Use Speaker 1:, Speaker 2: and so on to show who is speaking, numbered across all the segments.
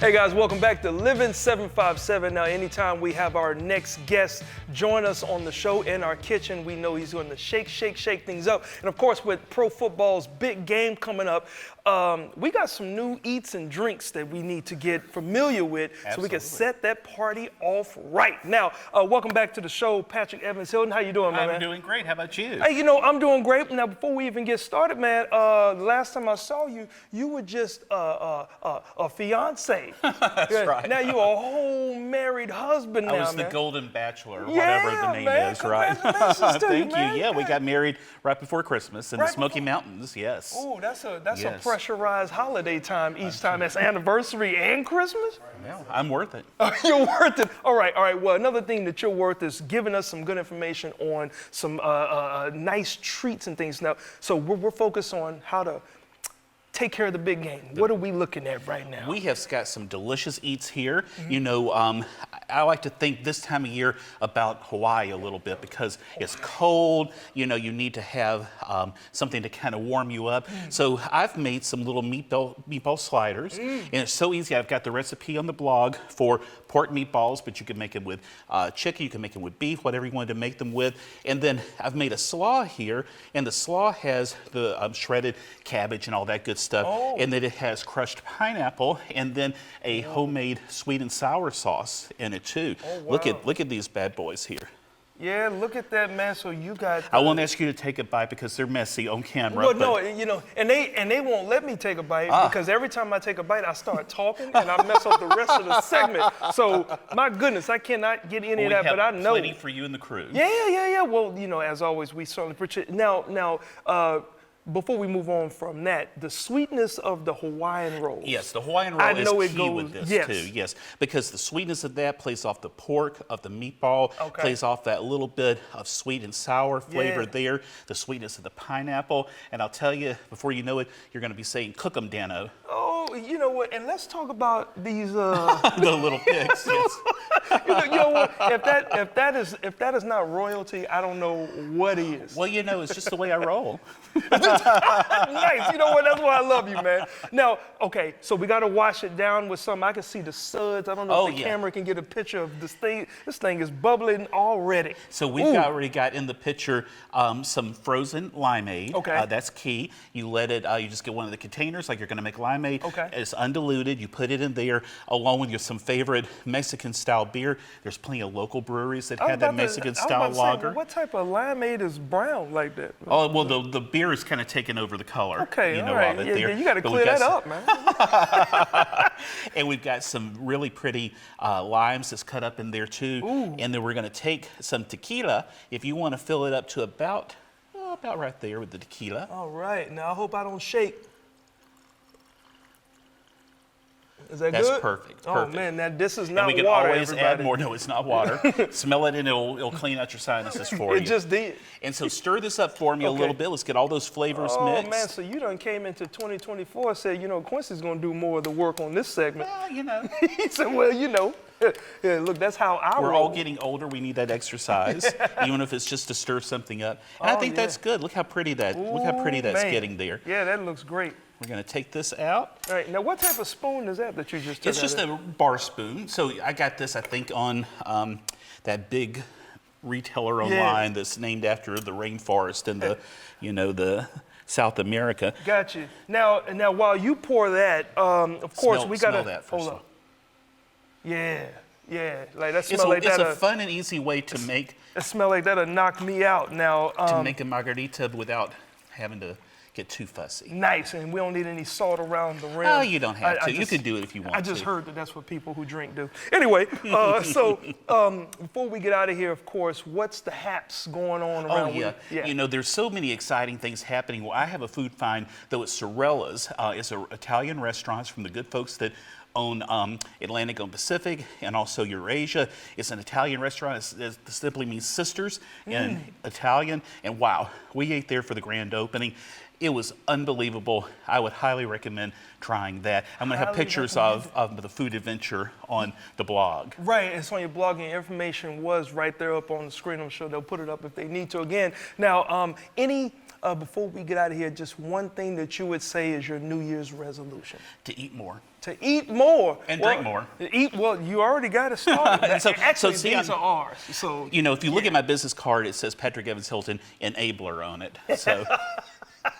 Speaker 1: Hey guys, welcome back to Living 757. Now, anytime we have our next guest join us on the show in our kitchen, we know he's going to shake things up. And of course, with pro football's big game coming up, we got some new eats and drinks that we need to get familiar with. Absolutely. So we can set that party off right. Now, welcome back to the show, Patrick Evans Hilton. How you doing, man?
Speaker 2: I'm doing great. How about you?
Speaker 1: Hey, I'm doing great. Now, before we even get started, man, the last time I saw you, you were just a fiance.
Speaker 2: That's right.
Speaker 1: Now you're a whole married husband now,
Speaker 2: I was
Speaker 1: man.
Speaker 2: the golden bachelor, whatever the name is, right?
Speaker 1: Thank
Speaker 2: you. Yeah, we got married right before Christmas in the Smoky Mountains, yes.
Speaker 1: Oh, that's a pressurized holiday time each time. That's anniversary and Christmas?
Speaker 2: Yeah, I'm worth it.
Speaker 1: You're worth it. All right. Well, another thing that you're worth is giving us some good information on some nice treats and things. Now, so we're focused on how to take care of the big game. What are we looking at right now?
Speaker 2: We have got some delicious eats here. Mm-hmm. I like to think this time of year about Hawaii a little bit because it's cold. You need to have something to kind of warm you up. So I've made some little meatball sliders, and it's so easy. I've got the recipe on the blog for pork meatballs, but you can make it with chicken, you can make it with beef, whatever you wanted to make them with. And then I've made a slaw here, and the slaw has the shredded cabbage and all that good stuff. Oh. And then it has crushed pineapple and then a homemade sweet and sour sauce in it too. Oh, wow. Look at these bad boys here.
Speaker 1: Yeah, look at that, man. So you got.
Speaker 2: I won't ask you to take a bite because they're messy on camera.
Speaker 1: Well, no, and they won't let me take a bite because every time I take a bite, I start talking and I mess up the rest of the segment. So my goodness, I cannot get any of that. But I know.
Speaker 2: Plenty for you and the crew.
Speaker 1: Yeah. Well, as always, we certainly appreciate it. Now. Before we move on from that, the sweetness of the Hawaiian roll.
Speaker 2: Yes, the Hawaiian roll is key with this too. Yes, because the sweetness of that plays off the pork of the meatball, plays off that little bit of sweet and sour flavor there, the sweetness of the pineapple, and I'll tell you, before you know it, you're going to be saying "cook 'em, Dano."
Speaker 1: Oh, you know what? And let's talk about these
Speaker 2: the little pigs. Yes.
Speaker 1: you know what? If that is not royalty, I don't know what is.
Speaker 2: Well, it's just the way I roll.
Speaker 1: Nice. You know what? That's why I love you, man. Now, okay, so we got to wash it down with something. I can see the suds. I don't know if the camera can get a picture of this thing. This thing is bubbling already.
Speaker 2: So we've already got in the picture some frozen limeade.
Speaker 1: Okay.
Speaker 2: That's key. You let it, you just get one of the containers like you're going to make limeade.
Speaker 1: Okay.
Speaker 2: It's undiluted. You put it in there along with some favorite Mexican-style beer. There's plenty of local breweries that have that Mexican-style lager.
Speaker 1: What type of limeade is brown like that?
Speaker 2: Oh, well, the beer is kind of taking over the color.
Speaker 1: Okay, all right. You got to clear that up, man.
Speaker 2: And we've got some really pretty limes that's cut up in there too. Ooh. And then we're going to take some tequila. If you want to fill it up to about right there with the tequila.
Speaker 1: All right. Now I hope I don't shake. Is that good?
Speaker 2: That's perfect.
Speaker 1: Oh man, this is not water.
Speaker 2: And we can always add more. No, it's not water. Smell it and it'll clean out your sinuses for you.
Speaker 1: It just did.
Speaker 2: And so stir this up for me a little bit. Let's get all those flavors mixed.
Speaker 1: Oh man, so you done came into 2024 and said, Quincy's gonna do more of the work on this segment.
Speaker 2: Well,
Speaker 1: He said, well, yeah, look, that's how I roll.
Speaker 2: We're all getting older. We need that exercise, even if it's just to stir something up. And I think that's good. Look how pretty that's getting there.
Speaker 1: Yeah, that looks great.
Speaker 2: We're going to take this out.
Speaker 1: All right. Now, what type of spoon is that you just took?
Speaker 2: It's just a bar spoon. So I got this, I think, on that big retailer online that's named after the rainforest and the South America.
Speaker 1: Got you. Now, while you pour that, of course, we got to
Speaker 2: smell that first.
Speaker 1: Hold on. Yeah. Like that smell like that.
Speaker 2: It's a fun and easy way to make.
Speaker 1: It smell like that'll knock me out. Now
Speaker 2: to make a margarita without having to get too fussy.
Speaker 1: Nice, and we don't need any salt around the rim.
Speaker 2: Oh, you don't have to. You can do it if you want to.
Speaker 1: I just heard that's what people who drink do. Anyway, so before we get out of here, of course, what's the haps going on around?
Speaker 2: Oh, yeah. There's so many exciting things happening. Well, I have a food find, though it's Sorella's. It's an Italian restaurant from the good folks that own Atlantic and Pacific and also Eurasia. It's an Italian restaurant. It simply means sisters in Italian. And wow, we ate there for the grand opening. It was unbelievable. I would highly recommend trying that. I'm going to have
Speaker 1: Highly
Speaker 2: pictures
Speaker 1: recommend
Speaker 2: of the food adventure on the blog.
Speaker 1: Right, it's on your blog, and your information was right there up on the screen. I'm sure they'll put it up if they need to. Again, now, before we get out of here, just one thing that you would say is your New Year's resolution.
Speaker 2: To eat more.
Speaker 1: To eat more.
Speaker 2: And drink more.
Speaker 1: You already got it started. Actually,
Speaker 2: see,
Speaker 1: these are ours. So,
Speaker 2: you know, if you look at my business card, it says Patrick Evans Hilton Enabler on it. So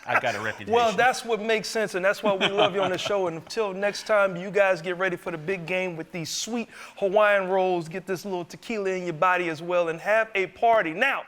Speaker 2: I've got a reputation.
Speaker 1: well, that's what makes sense, and that's why we love you on the show. And until next time, you guys get ready for the big game with these sweet Hawaiian rolls. Get this little tequila in your body as well, and have a party. Now,